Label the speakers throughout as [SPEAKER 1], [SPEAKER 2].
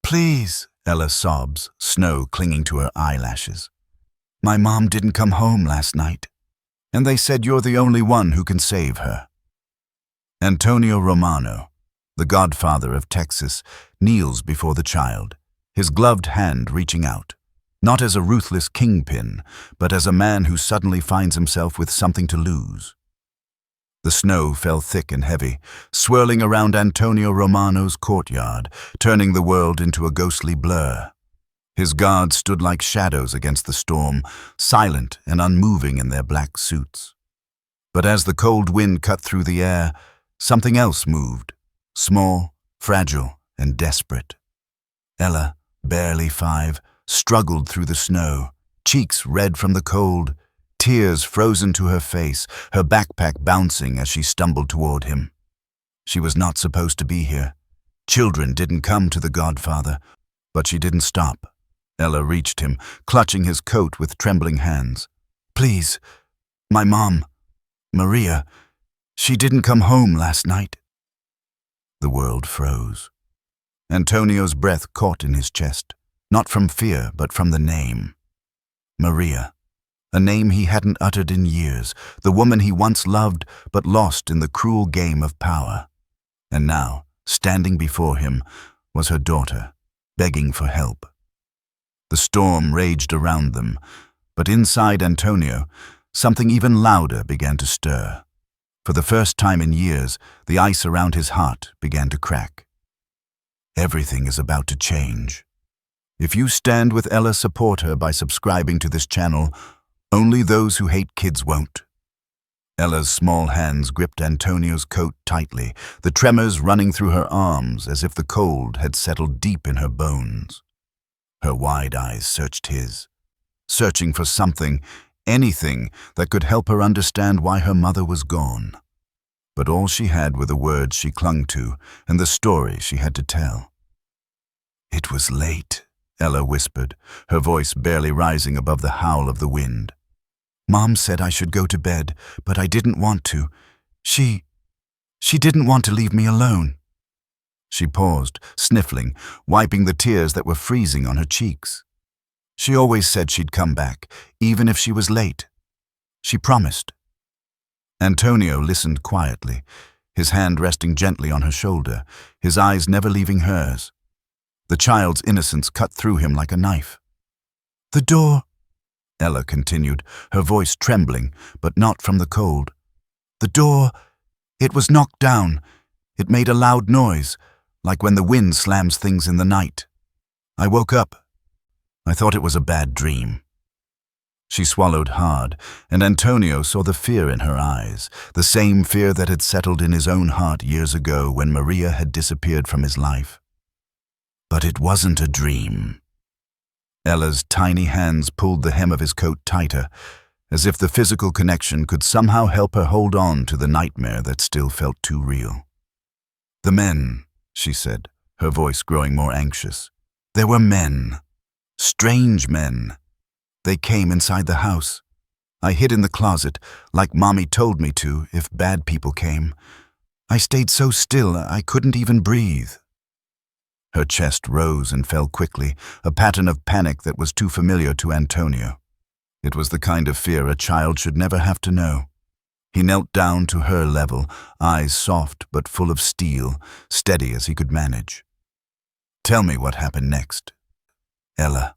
[SPEAKER 1] Please, Ella sobs, snow clinging to her eyelashes. My mom didn't come home last night, and they said you're the only one who can save her. Antonio Romano, the Godfather of Texas, kneels before the child, his gloved hand reaching out, not as a ruthless kingpin, but as a man who suddenly finds himself with something to lose. The snow fell thick and heavy, swirling around Antonio Romano's courtyard, turning the world into a ghostly blur. His guards stood like shadows against the storm, silent and unmoving in their black suits. But as the cold wind cut through the air, something else moved, small, fragile, and desperate. Ella, barely 5, struggled through the snow, cheeks red from the cold, tears frozen to her face, her backpack bouncing as she stumbled toward him. She was not supposed to be here. Children didn't come to the Godfather, but she didn't stop. Ella reached him, clutching his coat with trembling hands. Please, my mom, Maria, she didn't come home last night. The world froze. Antonio's breath caught in his chest, not from fear, but from the name. Maria. A name he hadn't uttered in years, the woman he once loved but lost in the cruel game of power. And now, standing before him, was her daughter, begging for help. The storm raged around them, but inside Antonio, something even louder began to stir. For the first time in years, the ice around his heart began to crack. Everything is about to change. If you stand with Ella, support her by subscribing to this channel. Only those who hate kids won't. Ella's small hands gripped Antonio's coat tightly, the tremors running through her arms as if the cold had settled deep in her bones. Her wide eyes searched his, searching for something, anything that could help her understand why her mother was gone. But all she had were the words she clung to and the story she had to tell. It was late, Ella whispered, her voice barely rising above the howl of the wind. Mom said I should go to bed, but I didn't want to. She didn't want to leave me alone. She paused, sniffling, wiping the tears that were freezing on her cheeks. She always said she'd come back, even if she was late. She promised. Antonio listened quietly, his hand resting gently on her shoulder, his eyes never leaving hers. The child's innocence cut through him like a knife. The door, Ella continued, her voice trembling, but not from the cold. The door, it was knocked down. It made a loud noise, like when the wind slams things in the night. I woke up. I thought it was a bad dream. She swallowed hard, and Antonio saw the fear in her eyes, the same fear that had settled in his own heart years ago when Maria had disappeared from his life. But it wasn't a dream. Ella's tiny hands pulled the hem of his coat tighter, as if the physical connection could somehow help her hold on to the nightmare that still felt too real. The men, she said, her voice growing more anxious. There were men. Strange men. They came inside the house. I hid in the closet, like Mommy told me to, if bad people came. I stayed so still I couldn't even breathe. Her chest rose and fell quickly, a pattern of panic that was too familiar to Antonio. It was the kind of fear a child should never have to know. He knelt down to her level, eyes soft but full of steel, steady as he could manage. Tell me what happened next, Ella.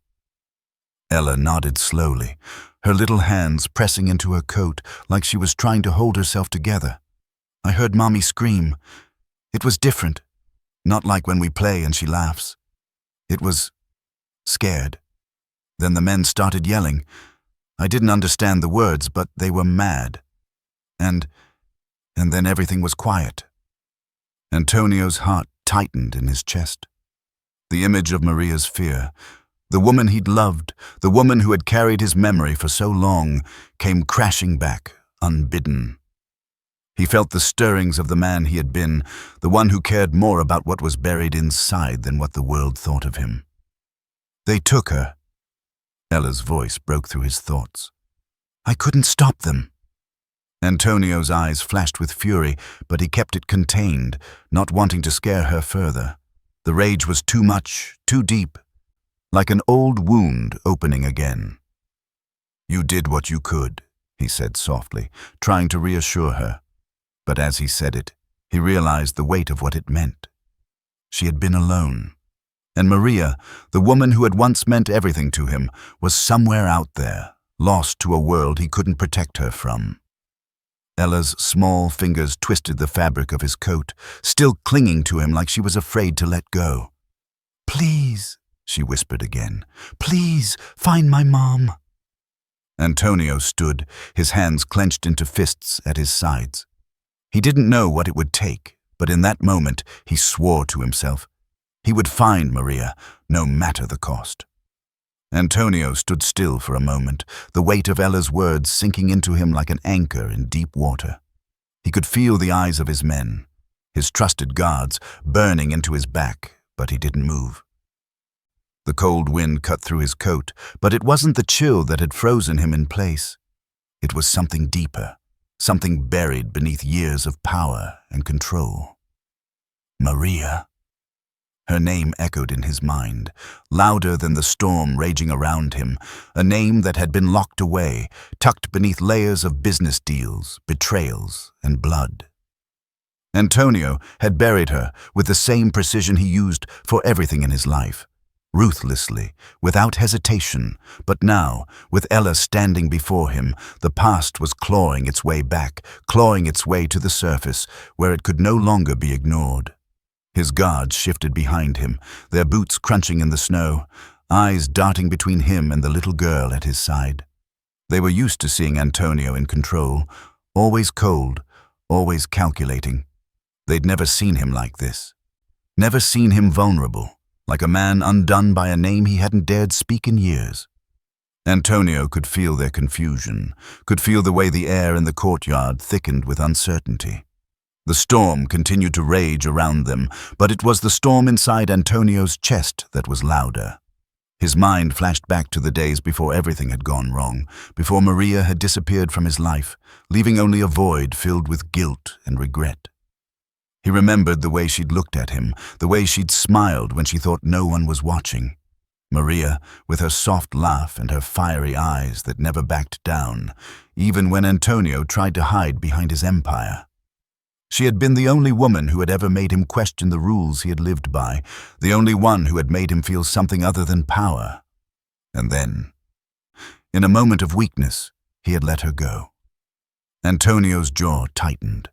[SPEAKER 1] Ella nodded slowly, her little hands pressing into her coat like she was trying to hold herself together. I heard Mommy scream. It was different. Not like when we play and she laughs. It was scared. Then the men started yelling. I didn't understand the words, but they were mad. And then everything was quiet. Antonio's heart tightened in his chest. The image of Maria's fear, the woman he'd loved, the woman who had carried his memory for so long, came crashing back, unbidden. He felt the stirrings of the man he had been, the one who cared more about what was buried inside than what the world thought of him. They took her. Ella's voice broke through his thoughts. I couldn't stop them. Antonio's eyes flashed with fury, but he kept it contained, not wanting to scare her further. The rage was too much, too deep, like an old wound opening again. "You did what you could," he said softly, trying to reassure her. But as he said it, he realized the weight of what it meant. She had been alone. And Maria, the woman who had once meant everything to him, was somewhere out there, lost to a world he couldn't protect her from. Ella's small fingers twisted the fabric of his coat, still clinging to him like she was afraid to let go. "Please," she whispered again, "please, find my mom." Antonio stood, his hands clenched into fists at his sides. He didn't know what it would take, but in that moment he swore to himself. He would find Maria, no matter the cost. Antonio stood still for a moment, the weight of Ella's words sinking into him like an anchor in deep water. He could feel the eyes of his men, his trusted guards, burning into his back, but he didn't move. The cold wind cut through his coat, but it wasn't the chill that had frozen him in place. It was something deeper, something buried beneath years of power and control. Maria. Her name echoed in his mind, louder than the storm raging around him, a name that had been locked away, tucked beneath layers of business deals, betrayals, and blood. Antonio had buried her with the same precision he used for everything in his life, ruthlessly, without hesitation, but now, with Ella standing before him, the past was clawing its way back, clawing its way to the surface, where it could no longer be ignored. His guards shifted behind him, their boots crunching in the snow, eyes darting between him and the little girl at his side. They were used to seeing Antonio in control, always cold, always calculating. They'd never seen him like this. Never seen him vulnerable, like a man undone by a name he hadn't dared speak in years. Antonio could feel their confusion, could feel the way the air in the courtyard thickened with uncertainty. The storm continued to rage around them, but it was the storm inside Antonio's chest that was louder. His mind flashed back to the days before everything had gone wrong, before Maria had disappeared from his life, leaving only a void filled with guilt and regret. He remembered the way she'd looked at him, the way she'd smiled when she thought no one was watching. Maria, with her soft laugh and her fiery eyes that never backed down, even when Antonio tried to hide behind his empire. She had been the only woman who had ever made him question the rules he had lived by, the only one who had made him feel something other than power. And then, in a moment of weakness, he had let her go. Antonio's jaw tightened.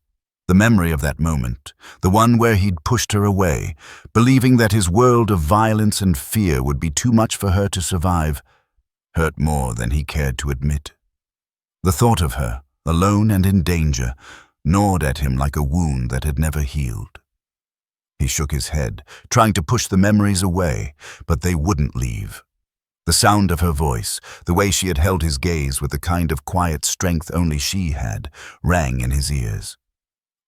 [SPEAKER 1] The memory of that moment, the one where he'd pushed her away, believing that his world of violence and fear would be too much for her to survive, hurt more than he cared to admit. The thought of her, alone and in danger, gnawed at him like a wound that had never healed. He shook his head, trying to push the memories away, but they wouldn't leave. The sound of her voice, the way she had held his gaze with the kind of quiet strength only she had, rang in his ears.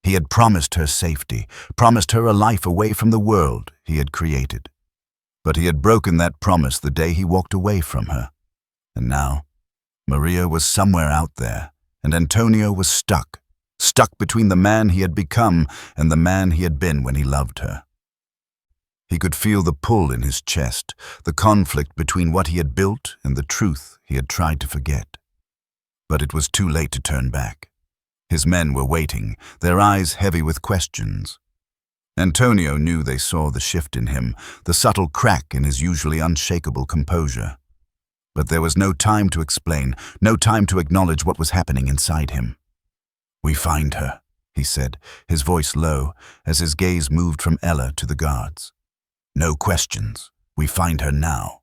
[SPEAKER 1] He had promised her safety, promised her a life away from the world he had created. But he had broken that promise the day he walked away from her. And now, Maria was somewhere out there, and Antonio was stuck between the man he had become and the man he had been when he loved her. He could feel the pull in his chest, the conflict between what he had built and the truth he had tried to forget. But it was too late to turn back. His men were waiting, their eyes heavy with questions. Antonio knew they saw the shift in him, the subtle crack in his usually unshakable composure. But there was no time to explain, no time to acknowledge what was happening inside him. "We find her," he said, his voice low, as his gaze moved from Ella to the guards. "No questions. We find her now."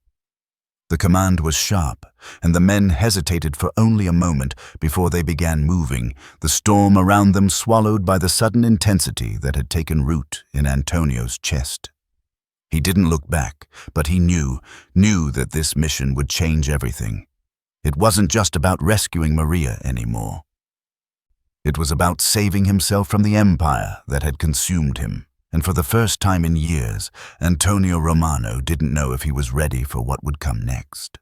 [SPEAKER 1] The command was sharp, and the men hesitated for only a moment before they began moving, the storm around them swallowed by the sudden intensity that had taken root in Antonio's chest. He didn't look back, but he knew that this mission would change everything. It wasn't just about rescuing Maria anymore. It was about saving himself from the empire that had consumed him, and for the first time in years, Antonio Romano didn't know if he was ready for what would come next.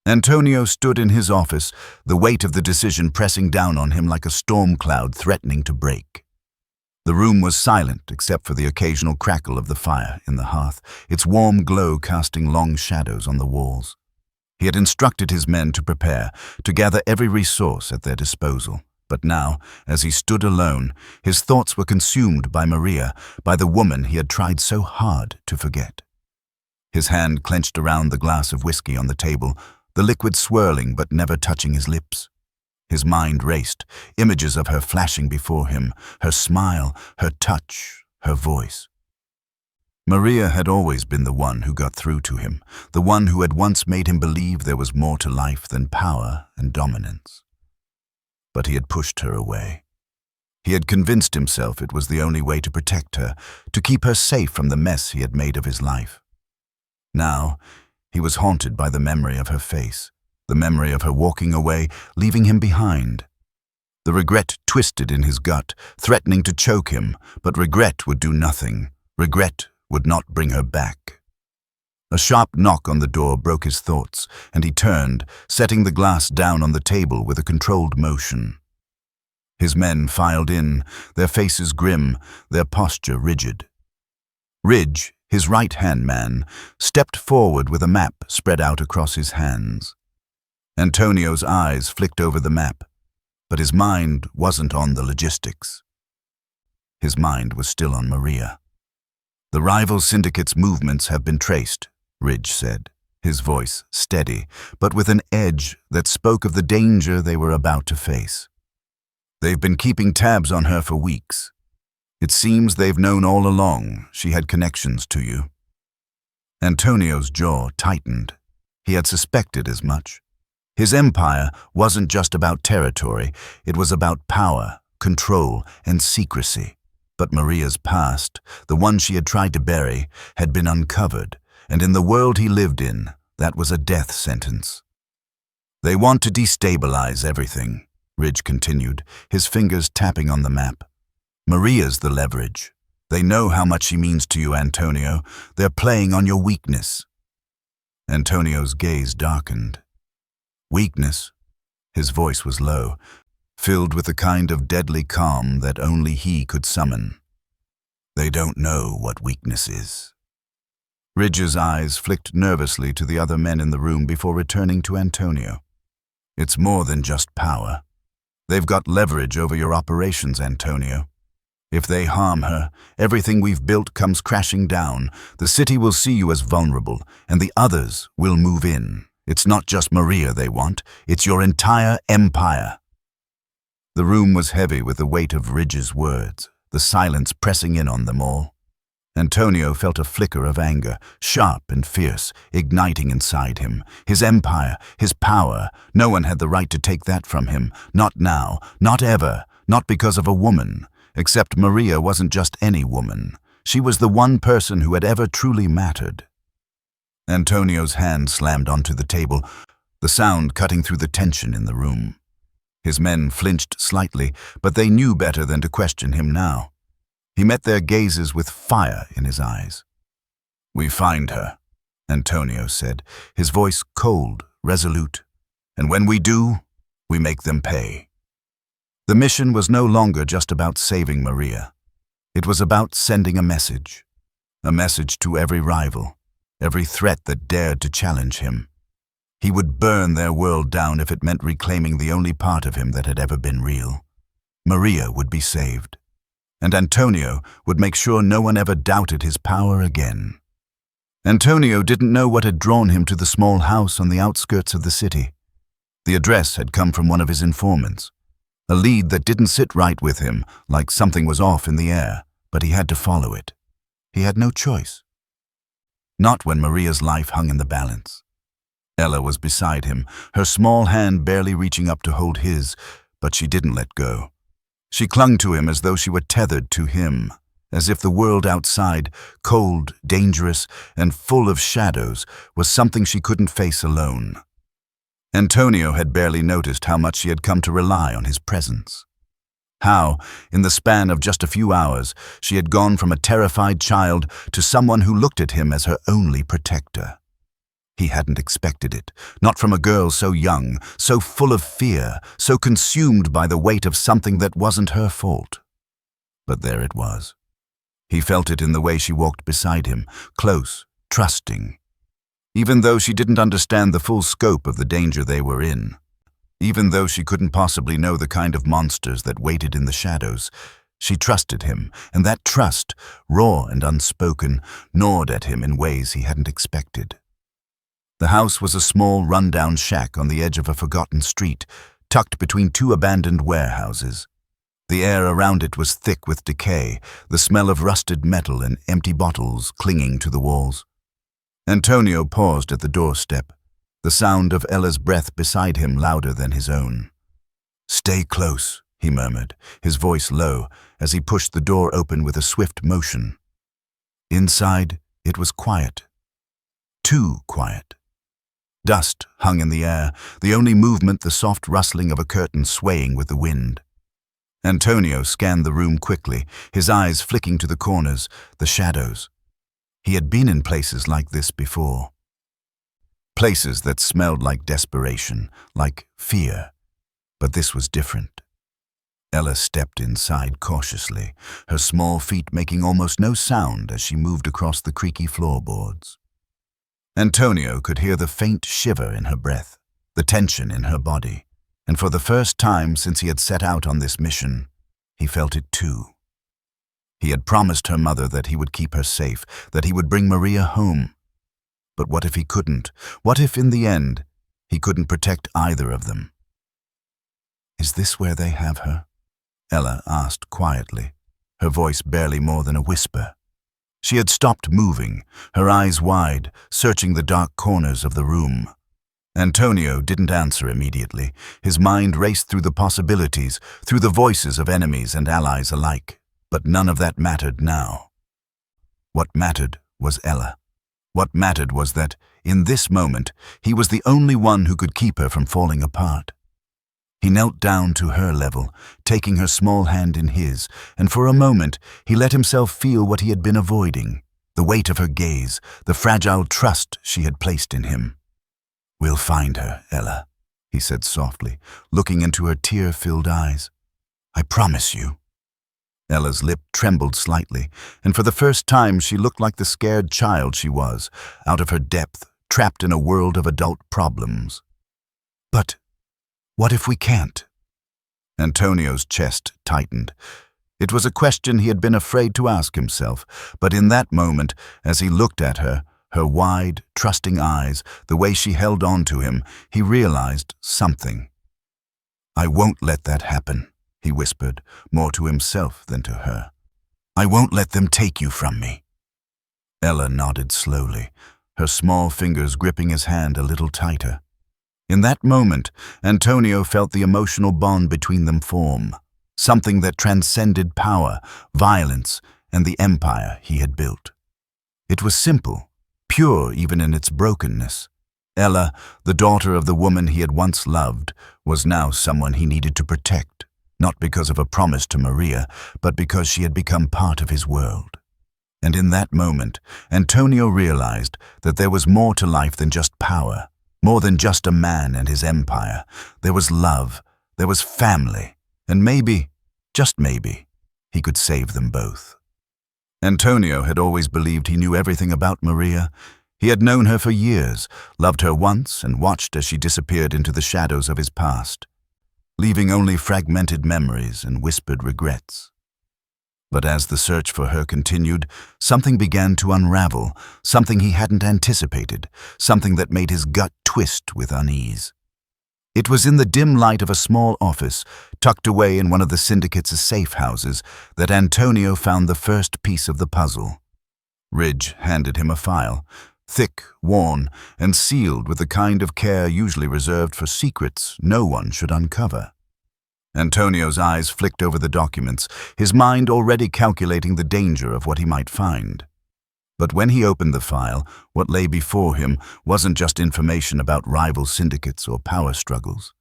[SPEAKER 1] Antonio stood in his office, the weight of the decision pressing down on him like a storm cloud threatening to break. The room was silent except for the occasional crackle of the fire in the hearth, its warm glow casting long shadows on the walls. He had instructed his men to prepare, to gather every resource at their disposal. But now, as he stood alone, his thoughts were consumed by Maria, by the woman he had tried so hard to forget. His hand clenched around the glass of whiskey on the table, the liquid swirling but never touching his lips. His mind raced, images of her flashing before him, her smile, her touch, her voice. Maria had always been the one who got through to him, the one who had once made him believe there was more to life than power and dominance. But he had pushed her away. He had convinced himself it was the only way to protect her, to keep her safe from the mess he had made of his life. Now, he was haunted by the memory of her face, the memory of her walking away, leaving him behind. The regret twisted in his gut, threatening to choke him, but regret would do nothing. Regret would not bring her back. A sharp knock on the door broke his thoughts, and he turned, setting the glass down on the table with a controlled motion. His men filed in, their faces grim, their posture rigid. Ridge, his right-hand man, stepped forward with a map spread out across his hands. Antonio's eyes flicked over the map, but his mind wasn't on the logistics. His mind was still on Maria. "The rival syndicate's movements have been traced," Ridge said, his voice steady, but with an edge that spoke of the danger they were about to face. "They've been keeping tabs on her for weeks. It seems they've known all along she had connections to you." Antonio's jaw tightened. He had suspected as much. His empire wasn't just about territory, it was about power, control, and secrecy. But Maria's past, the one she had tried to bury, had been uncovered, and in the world he lived in, that was a death sentence. "They want to destabilize everything," Ridge continued, his fingers tapping on the map. "Maria's the leverage. They know how much she means to you, Antonio. They're playing on your weakness." Antonio's gaze darkened. "Weakness?" His voice was low, filled with the kind of deadly calm that only he could summon. "They don't know what weakness is." Ridge's eyes flicked nervously to the other men in the room before returning to Antonio. "It's more than just power. They've got leverage over your operations, Antonio. If they harm her, everything we've built comes crashing down. The city will see you as vulnerable, and the others will move in. It's not just Maria they want, it's your entire empire." The room was heavy with the weight of Ridge's words, the silence pressing in on them all. Antonio felt a flicker of anger, sharp and fierce, igniting inside him. His empire, his power, no one had the right to take that from him. Not now, not ever, not because of a woman. Except Maria wasn't just any woman. She was the one person who had ever truly mattered. Antonio's hand slammed onto the table, the sound cutting through the tension in the room. His men flinched slightly, but they knew better than to question him now. He met their gazes with fire in his eyes. "We find her," Antonio said, his voice cold, resolute. "And when we do, we make them pay." The mission was no longer just about saving Maria. It was about sending a message to every rival, every threat that dared to challenge him. He would burn their world down if it meant reclaiming the only part of him that had ever been real. Maria would be saved, and Antonio would make sure no one ever doubted his power again. Antonio didn't know what had drawn him to the small house on the outskirts of the city. The address had come from one of his informants, a lead that didn't sit right with him, like something was off in the air, but he had to follow it. He had no choice. Not when Maria's life hung in the balance. Ella was beside him, her small hand barely reaching up to hold his, but she didn't let go. She clung to him as though she were tethered to him, as if the world outside, cold, dangerous, and full of shadows, was something she couldn't face alone. Antonio had barely noticed how much she had come to rely on his presence. How, in the span of just a few hours, she had gone from a terrified child to someone who looked at him as her only protector. He hadn't expected it, not from a girl so young, so full of fear, so consumed by the weight of something that wasn't her fault. But there it was. He felt it in the way she walked beside him, close, trusting. Even though she didn't understand the full scope of the danger they were in, even though she couldn't possibly know the kind of monsters that waited in the shadows, she trusted him, and that trust, raw and unspoken, gnawed at him in ways he hadn't expected. The house was a small, run-down shack on the edge of a forgotten street, tucked between two abandoned warehouses. The air around it was thick with decay, the smell of rusted metal and empty bottles clinging to the walls. Antonio paused at the doorstep, the sound of Ella's breath beside him louder than his own. "Stay close," he murmured, his voice low, as he pushed the door open with a swift motion. Inside, it was quiet. Too quiet. Dust hung in the air, the only movement the soft rustling of a curtain swaying with the wind. Antonio scanned the room quickly, his eyes flicking to the corners, the shadows. He had been in places like this before. Places that smelled like desperation, like fear. But this was different. Ella stepped inside cautiously, her small feet making almost no sound as she moved across the creaky floorboards. Antonio could hear the faint shiver in her breath, the tension in her body, and for the first time since he had set out on this mission, he felt it too. He had promised her mother that he would keep her safe, that he would bring Maria home. But what if he couldn't? What if, in the end, he couldn't protect either of them? "Is this where they have her?" Ella asked quietly, her voice barely more than a whisper. She had stopped moving, her eyes wide, searching the dark corners of the room. Antonio didn't answer immediately. His mind raced through the possibilities, through the voices of enemies and allies alike. But none of that mattered now. What mattered was Ella. What mattered was that, in this moment, he was the only one who could keep her from falling apart. He knelt down to her level, taking her small hand in his, and for a moment he let himself feel what he had been avoiding, the weight of her gaze, the fragile trust she had placed in him. "We'll find her, Ella," he said softly, looking into her tear-filled eyes. "I promise you." Ella's lip trembled slightly, and for the first time she looked like the scared child she was, out of her depth, trapped in a world of adult problems. "But what if we can't?" Antonio's chest tightened. It was a question he had been afraid to ask himself, but in that moment, as he looked at her, her wide, trusting eyes, the way she held on to him, he realized something. "I won't let that happen," he whispered, more to himself than to her. "I won't let them take you from me." Ella nodded slowly, her small fingers gripping his hand a little tighter. In that moment, Antonio felt the emotional bond between them form, something that transcended power, violence, and the empire he had built. It was simple, pure even in its brokenness. Ella, the daughter of the woman he had once loved, was now someone he needed to protect, not because of a promise to Maria, but because she had become part of his world. And in that moment, Antonio realized that there was more to life than just power, more than just a man and his empire. There was love, there was family, and maybe, just maybe, he could save them both. Antonio had always believed he knew everything about Maria. He had known her for years, loved her once, and watched as she disappeared into the shadows of his past, leaving only fragmented memories and whispered regrets. But as the search for her continued, something began to unravel, something he hadn't anticipated, something that made his gut twist with unease. It was in the dim light of a small office, tucked away in one of the syndicate's safe houses, that Antonio found the first piece of the puzzle. Ridge handed him a file, thick, worn, and sealed with the kind of care usually reserved for secrets no one should uncover. Antonio's eyes flicked over the documents, his mind already calculating the danger of what he might find. But when he opened the file, what lay before him wasn't just information about rival syndicates or power struggles.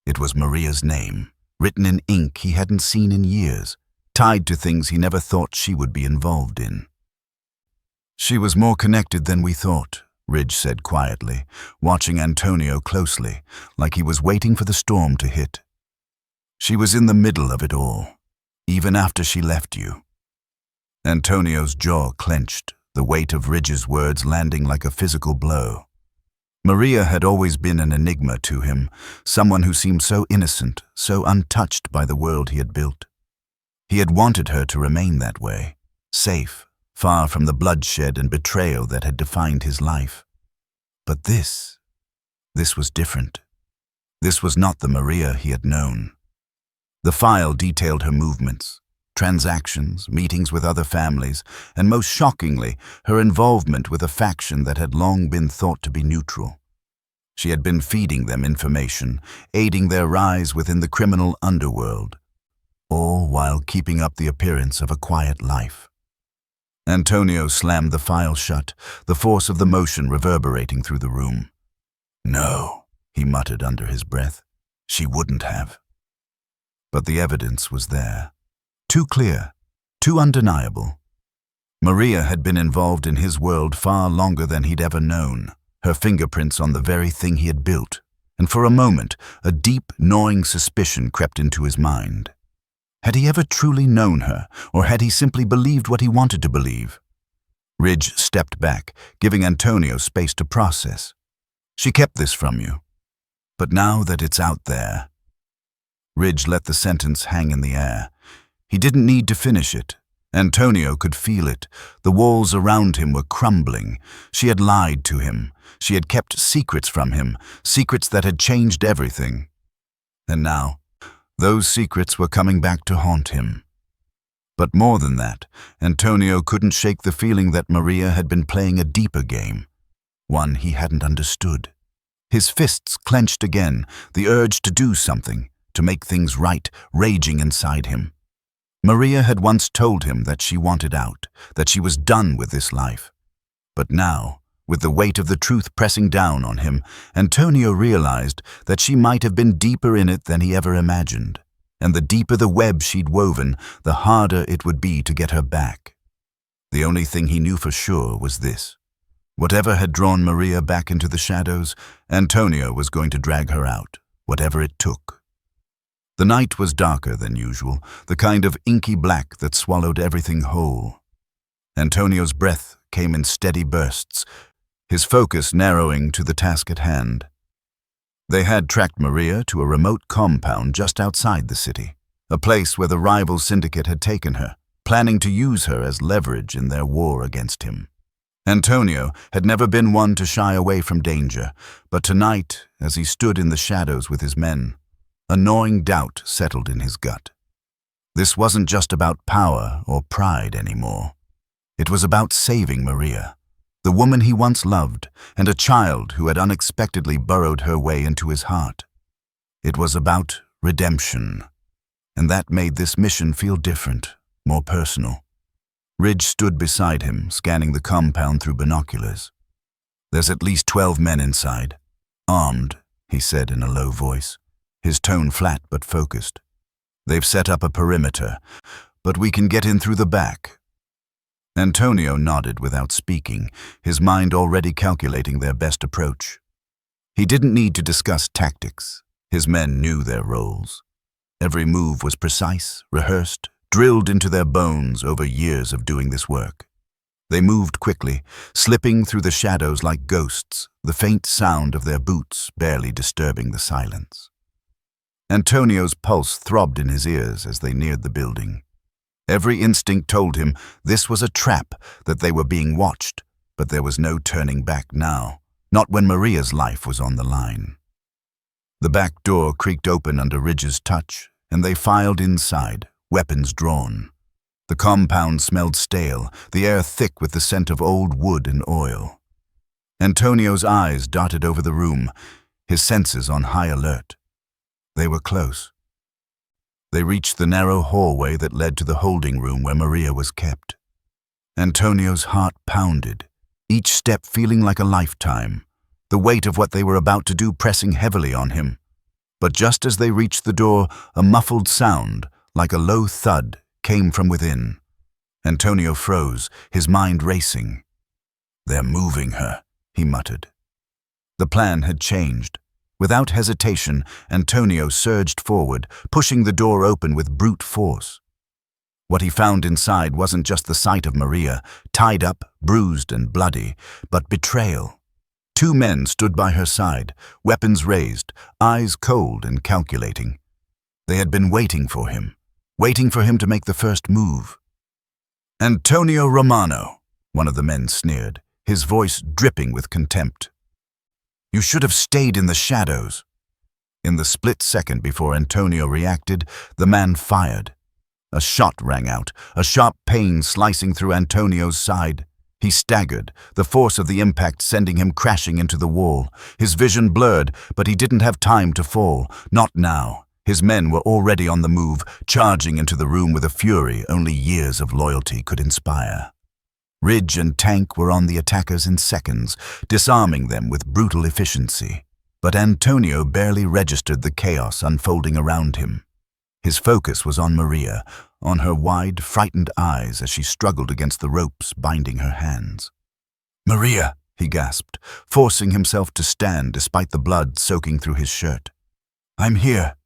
[SPEAKER 1] It was Maria's name, written in ink he hadn't seen in years, tied to things he never thought she would be involved in. "She was more connected than we thought," Ridge said quietly, watching Antonio closely, like he was waiting for the storm to hit. "She was in the middle of it all. even after she left you." Antonio's jaw clenched, the weight of Ridge's words landing like a physical blow. Maria had always been an enigma to him, someone who seemed so innocent, so untouched by the world he had built. He had wanted her to remain that way, safe, far from the bloodshed and betrayal that had defined his life. But this was different. This was not the Maria he had known. The file detailed her movements, transactions, meetings with other families, and most shockingly, her involvement with a faction that had long been thought to be neutral. She had been feeding them information, aiding their rise within the criminal underworld, all while keeping up the appearance of a quiet life. Antonio slammed the file shut, the force of the motion reverberating through the room. "No," he muttered under his breath. "She wouldn't have." But the evidence was there. Too clear, too undeniable. Maria had been involved in his world far longer than he'd ever known, her fingerprints on the very thing he had built, and for a moment, a deep, gnawing suspicion crept into his mind. Had he ever truly known her, or had he simply believed what he wanted to believe? Ridge stepped back, giving Antonio space to process. "She kept this from you. But now that it's out there..." Ridge let the sentence hang in the air. He didn't need to finish it. Antonio could feel it. The walls around him were crumbling. She had lied to him. She had kept secrets from him, secrets that had changed everything. And now, those secrets were coming back to haunt him. But more than that, Antonio couldn't shake the feeling that Maria had been playing a deeper game, one he hadn't understood. His fists clenched again, the urge to do something, to make things right, raging inside him. Maria had once told him that she wanted out, that she was done with this life. But now, with the weight of the truth pressing down on him, Antonio realized that she might have been deeper in it than he ever imagined. And the deeper the web she'd woven, the harder it would be to get her back. The only thing he knew for sure was this. Whatever had drawn Maria back into the shadows, Antonio was going to drag her out, whatever it took. The night was darker than usual, the kind of inky black that swallowed everything whole. Antonio's breath came in steady bursts, his focus narrowing to the task at hand. They had tracked Maria to a remote compound just outside the city, a place where the rival syndicate had taken her, planning to use her as leverage in their war against him. Antonio had never been one to shy away from danger, but tonight, as he stood in the shadows with his men, a gnawing doubt settled in his gut. This wasn't just about power or pride anymore. It was about saving Maria, the woman he once loved, and a child who had unexpectedly burrowed her way into his heart. It was about redemption, and that made this mission feel different, more personal. Ridge stood beside him, scanning the compound through binoculars. "There's at least 12 men inside. Armed," he said in a low voice, his tone flat but focused. "They've set up a perimeter, but we can get in through the back." Antonio nodded without speaking, his mind already calculating their best approach. He didn't need to discuss tactics. His men knew their roles. Every move was precise, rehearsed, drilled into their bones over years of doing this work. They moved quickly, slipping through the shadows like ghosts, the faint sound of their boots barely disturbing the silence. Antonio's pulse throbbed in his ears as they neared the building. Every instinct told him this was a trap, that they were being watched, but there was no turning back now, not when Maria's life was on the line. The back door creaked open under Ridge's touch, and they filed inside, weapons drawn. The compound smelled stale, the air thick with the scent of old wood and oil. Antonio's eyes darted over the room, his senses on high alert. They were close. They reached the narrow hallway that led to the holding room where Maria was kept. Antonio's heart pounded, each step feeling like a lifetime, the weight of what they were about to do pressing heavily on him. But just as they reached the door, a muffled sound, like a low thud, came from within. Antonio froze, his mind racing. "They're moving her," he muttered. The plan had changed. Without hesitation, Antonio surged forward, pushing the door open with brute force. What he found inside wasn't just the sight of Maria, tied up, bruised and bloody, but betrayal. Two men stood by her side, weapons raised, eyes cold and calculating. They had been waiting for him to make the first move. "Antonio Romano," one of the men sneered, his voice dripping with contempt. "You should have stayed in the shadows." In the split second before Antonio reacted, the man fired. A shot rang out, a sharp pain slicing through Antonio's side. He staggered, the force of the impact sending him crashing into the wall. His vision blurred, but he didn't have time to fall. Not now. His men were already on the move, charging into the room with a fury only years of loyalty could inspire. Ridge and Tank were on the attackers in seconds, disarming them with brutal efficiency. But Antonio barely registered the chaos unfolding around him. His focus was on Maria, on her wide, frightened eyes as she struggled against the ropes binding her hands. "Maria," he gasped, forcing himself to stand despite the blood soaking through his shirt. "I'm here."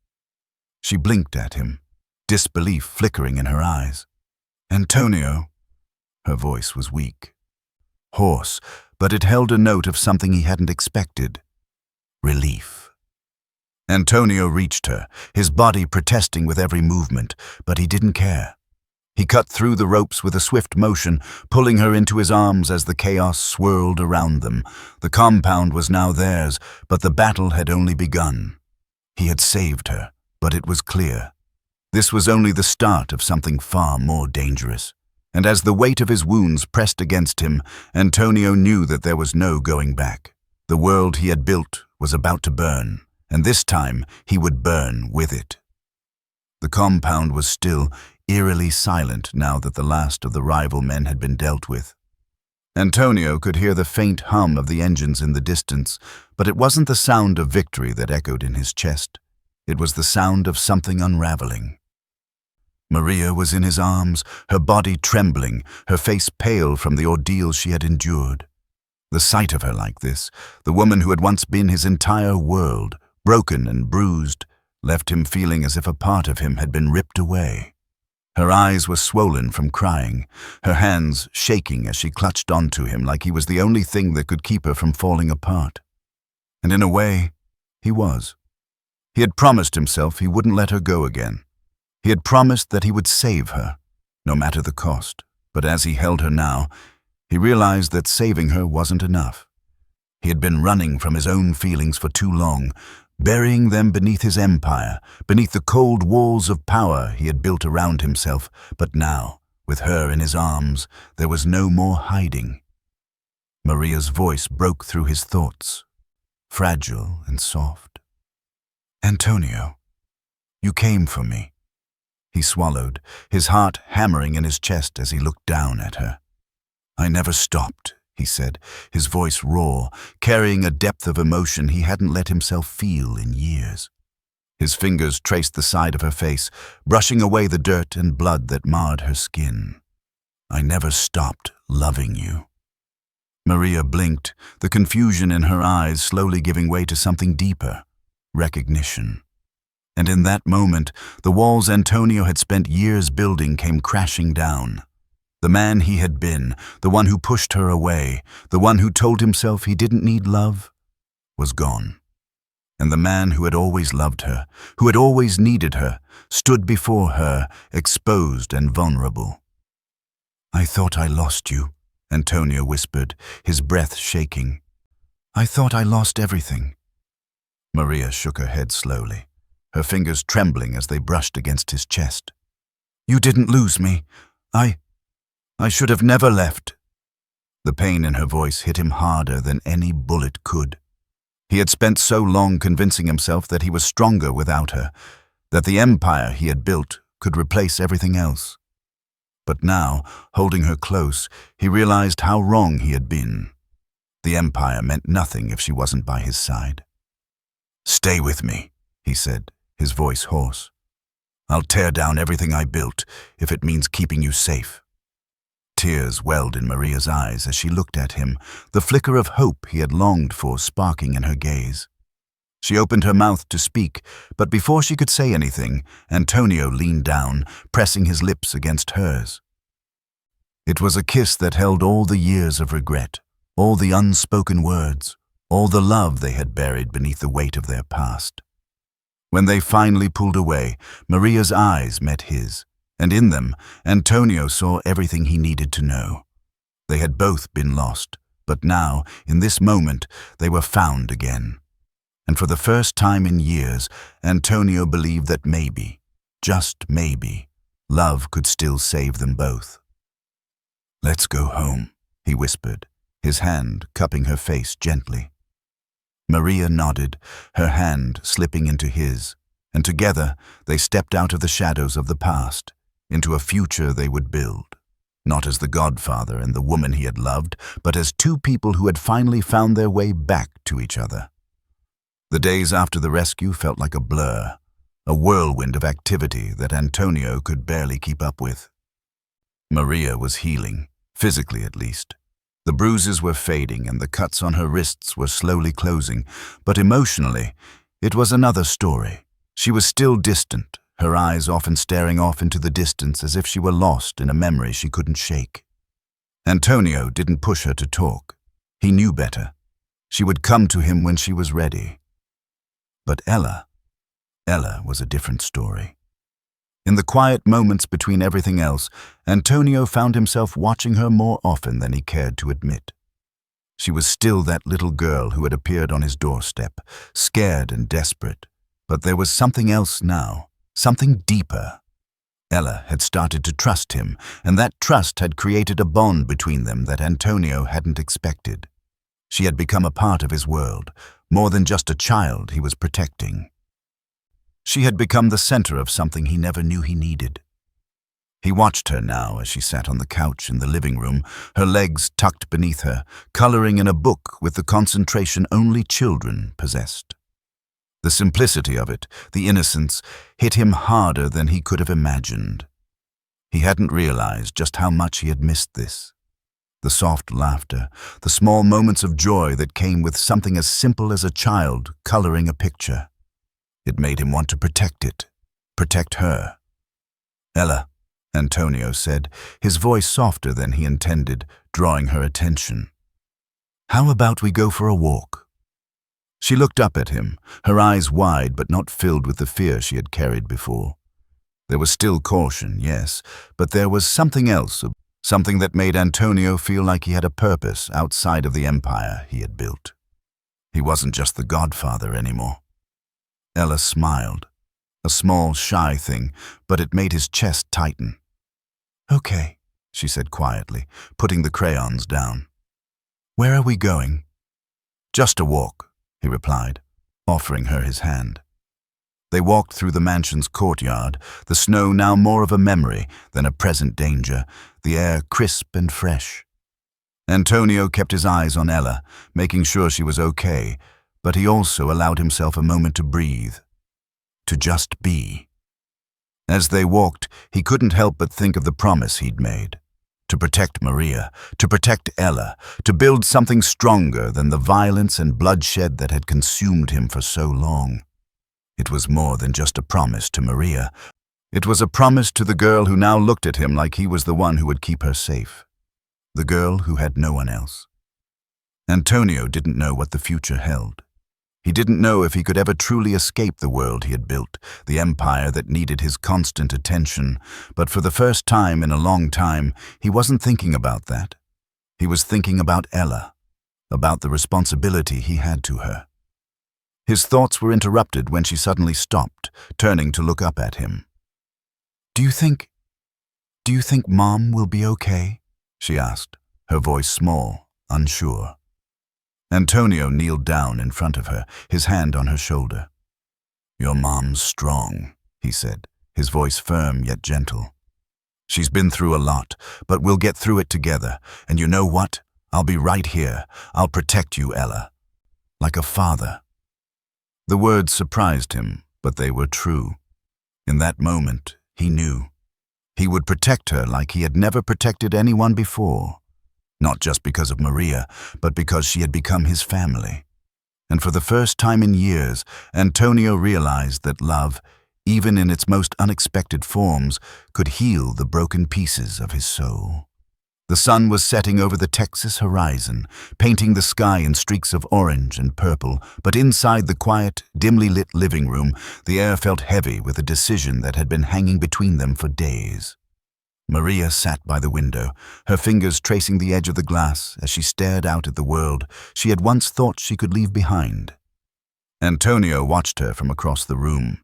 [SPEAKER 1] She blinked at him, disbelief flickering in her eyes. "Antonio." Her voice was weak, hoarse, but it held a note of something he hadn't expected. Relief. Antonio reached her, his body protesting with every movement, but he didn't care. He cut through the ropes with a swift motion, pulling her into his arms as the chaos swirled around them. The compound was now theirs, but the battle had only begun. He had saved her, but it was clear. This was only the start of something far more dangerous. And as the weight of his wounds pressed against him, Antonio knew that there was no going back. The world he had built was about to burn, and this time he would burn with it. The compound was still, eerily silent now that the last of the rival men had been dealt with. Antonio could hear the faint hum of the engines in the distance, but it wasn't the sound of victory that echoed in his chest. It was the sound of something unraveling. Maria was in his arms, her body trembling, her face pale from the ordeal she had endured. The sight of her like this, the woman who had once been his entire world, broken and bruised, left him feeling as if a part of him had been ripped away. Her eyes were swollen from crying, her hands shaking as she clutched onto him like he was the only thing that could keep her from falling apart. And in a way, he was. He had promised himself he wouldn't let her go again. He had promised that he would save her, no matter the cost. But as he held her now, he realized that saving her wasn't enough. He had been running from his own feelings for too long, burying them beneath his empire, beneath the cold walls of power he had built around himself. But now, with her in his arms, there was no more hiding. Maria's voice broke through his thoughts, fragile and soft. "Antonio, you came for me." He swallowed, his heart hammering in his chest as he looked down at her. "I never stopped," he said, his voice raw, carrying a depth of emotion he hadn't let himself feel in years. His fingers traced the side of her face, brushing away the dirt and blood that marred her skin. "I never stopped loving you." Maria blinked, the confusion in her eyes slowly giving way to something deeper, recognition. And in that moment, the walls Antonio had spent years building came crashing down. The man he had been, the one who pushed her away, the one who told himself he didn't need love, was gone. And the man who had always loved her, who had always needed her, stood before her, exposed and vulnerable. "I thought I lost you," Antonio whispered, his breath shaking. "I thought I lost everything." Maria shook her head slowly, her fingers trembling as they brushed against his chest. "You didn't lose me. I should have never left." The pain in her voice hit him harder than any bullet could. He had spent so long convincing himself that he was stronger without her, that the empire he had built could replace everything else. But now, holding her close, he realized how wrong he had been. The empire meant nothing if she wasn't by his side. "Stay with me," he said, his voice hoarse. "I'll tear down everything I built if it means keeping you safe." Tears welled in Maria's eyes as she looked at him, the flicker of hope he had longed for sparking in her gaze. She opened her mouth to speak, but before she could say anything, Antonio leaned down, pressing his lips against hers. It was a kiss that held all the years of regret, all the unspoken words, all the love they had buried beneath the weight of their past. When they finally pulled away, Maria's eyes met his, and in them, Antonio saw everything he needed to know. They had both been lost, but now, in this moment, they were found again. And for the first time in years, Antonio believed that maybe, just maybe, love could still save them both. "Let's go home," he whispered, his hand cupping her face gently. Maria nodded, her hand slipping into his, and together they stepped out of the shadows of the past, into a future they would build, not as the Godfather and the woman he had loved, but as two people who had finally found their way back to each other. The days after the rescue felt like a blur, a whirlwind of activity that Antonio could barely keep up with. Maria was healing, physically at least. The bruises were fading and the cuts on her wrists were slowly closing, but emotionally, it was another story. She was still distant, her eyes often staring off into the distance as if she were lost in a memory she couldn't shake. Antonio didn't push her to talk. He knew better. She would come to him when she was ready. But Ella was a different story. In the quiet moments between everything else, Antonio found himself watching her more often than he cared to admit. She was still that little girl who had appeared on his doorstep, scared and desperate, but there was something else now, something deeper. Ella had started to trust him, and that trust had created a bond between them that Antonio hadn't expected. She had become a part of his world, more than just a child he was protecting. She had become the center of something he never knew he needed. He watched her now as she sat on the couch in the living room, her legs tucked beneath her, coloring in a book with the concentration only children possessed. The simplicity of it, the innocence, hit him harder than he could have imagined. He hadn't realized just how much he had missed this. The soft laughter, the small moments of joy that came with something as simple as a child coloring a picture. It made him want to protect it, protect her. "Ella," Antonio said, his voice softer than he intended, drawing her attention. "How about we go for a walk?" She looked up at him, her eyes wide but not filled with the fear she had carried before. There was still caution, yes, but there was something else, something that made Antonio feel like he had a purpose outside of the empire he had built. He wasn't just the Godfather anymore. Ella smiled, a small, shy thing, but it made his chest tighten. "Okay," she said quietly, putting the crayons down. "Where are we going?" "Just a walk," he replied, offering her his hand. They walked through the mansion's courtyard, the snow now more of a memory than a present danger, the air crisp and fresh. Antonio kept his eyes on Ella, making sure she was okay, but he also allowed himself a moment to breathe, to just be. As they walked, he couldn't help but think of the promise he'd made. To protect Maria, to protect Ella, to build something stronger than the violence and bloodshed that had consumed him for so long. It was more than just a promise to Maria. It was a promise to the girl who now looked at him like he was the one who would keep her safe. The girl who had no one else. Antonio didn't know what the future held. He didn't know if he could ever truly escape the world he had built, the empire that needed his constant attention, but for the first time in a long time, he wasn't thinking about that. He was thinking about Ella, about the responsibility he had to her. His thoughts were interrupted when she suddenly stopped, turning to look up at him. Do you think Mom will be okay?" she asked, her voice small, unsure. Antonio kneeled down in front of her, his hand on her shoulder. "Your mom's strong," he said, his voice firm yet gentle. "She's been through a lot, but we'll get through it together. And you know what? I'll be right here. I'll protect you, Ella. Like a father." The words surprised him, but they were true. In that moment, he knew. He would protect her like he had never protected anyone before. Not just because of Maria, but because she had become his family. And for the first time in years, Antonio realized that love, even in its most unexpected forms, could heal the broken pieces of his soul. The sun was setting over the Texas horizon, painting the sky in streaks of orange and purple, but inside the quiet, dimly lit living room, the air felt heavy with a decision that had been hanging between them for days. Maria sat by the window, her fingers tracing the edge of the glass as she stared out at the world she had once thought she could leave behind. Antonio watched her from across the room,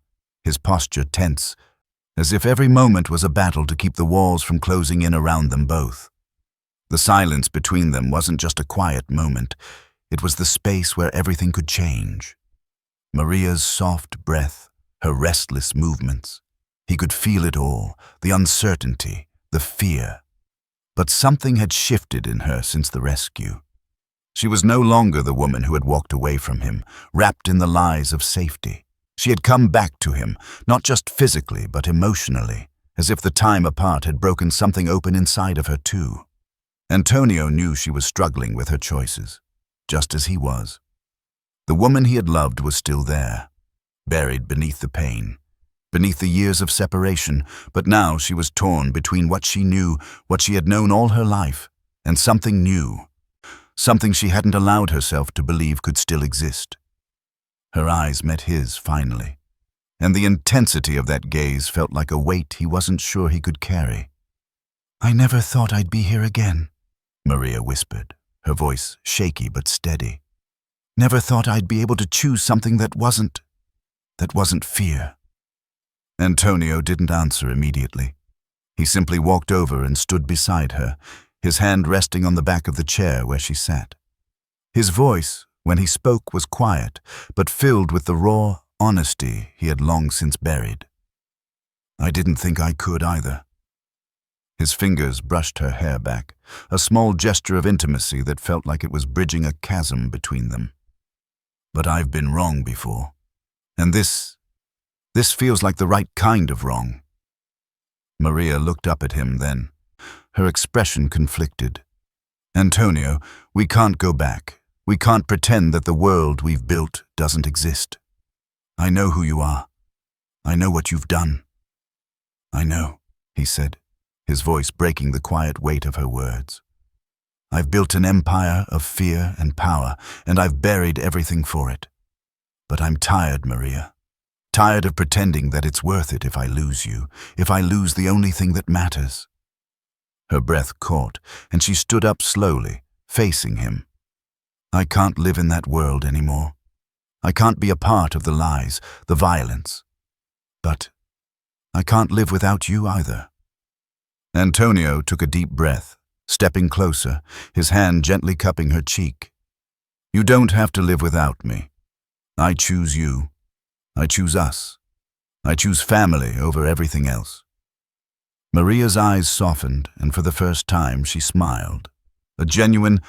[SPEAKER 1] his posture tense, as if every moment was a battle to keep the walls from closing in around them both. The silence between them wasn't just a quiet moment, it was the space where everything could change. Maria's soft breath, her restless movements. He could feel it all, the uncertainty, the fear. But something had shifted in her since the rescue. She was no longer the woman who had walked away from him, wrapped in the lies of safety. She had come back to him, not just physically but emotionally, as if the time apart had broken something open inside of her too. Antonio knew she was struggling with her choices, just as he was. The woman he had loved was still there, buried beneath the pain, beneath the years of separation, but now she was torn between what she knew, what she had known all her life, and something new, something she hadn't allowed herself to believe could still exist. Her eyes met his finally, and the intensity of that gaze felt like a weight he wasn't sure he could carry. "I never thought I'd be here again," Maria whispered, her voice shaky but steady. "Never thought I'd be able to choose something that wasn't fear." Antonio didn't answer immediately. He simply walked over and stood beside her, his hand resting on the back of the chair where she sat. His voice, when he spoke, was quiet, but filled with the raw honesty he had long since buried. "I didn't think I could either." His fingers brushed her hair back, a small gesture of intimacy that felt like it was bridging a chasm between them. "But I've been wrong before. And this feels like the right kind of wrong." Maria looked up at him then, her expression conflicted. "Antonio, we can't go back. We can't pretend that the world we've built doesn't exist. I know who you are. I know what you've done." "I know," he said, his voice breaking the quiet weight of her words. "I've built an empire of fear and power, and I've buried everything for it. But I'm tired, Maria. Tired of pretending that it's worth it if I lose you, if I lose the only thing that matters." Her breath caught, and she stood up slowly, facing him. "I can't live in that world anymore. I can't be a part of the lies, the violence. But I can't live without you either." Antonio took a deep breath, stepping closer, his hand gently cupping her cheek. "You don't have to live without me. I choose you. I choose us. I choose family over everything else." Maria's eyes softened, and for the first time she smiled. A genuine,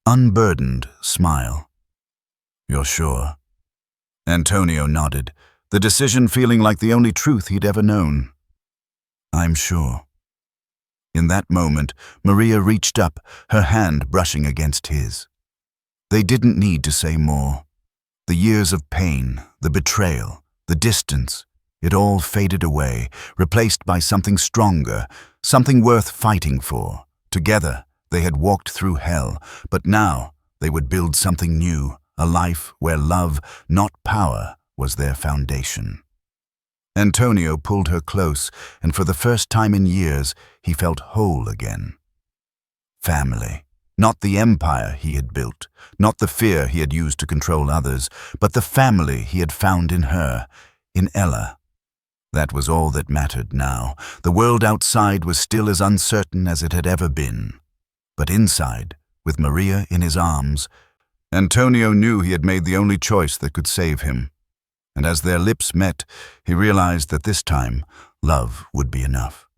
[SPEAKER 1] unburdened smile. "You're sure?" Antonio nodded, the decision feeling like the only truth he'd ever known. "I'm sure." In that moment, Maria reached up, her hand brushing against his. They didn't need to say more. The years of pain, the betrayal, the distance, it all faded away, replaced by something stronger, something worth fighting for. Together, they had walked through hell, but now they would build something new, a life where love, not power, was their foundation. Antonio pulled her close, and for the first time in years, he felt whole again. Family. Not the empire he had built, not the fear he had used to control others, but the family he had found in her, in Ella. That was all that mattered now. The world outside was still as uncertain as it had ever been. But inside, with Maria in his arms, Antonio knew he had made the only choice that could save him. And as their lips met, he realized that this time, love would be enough.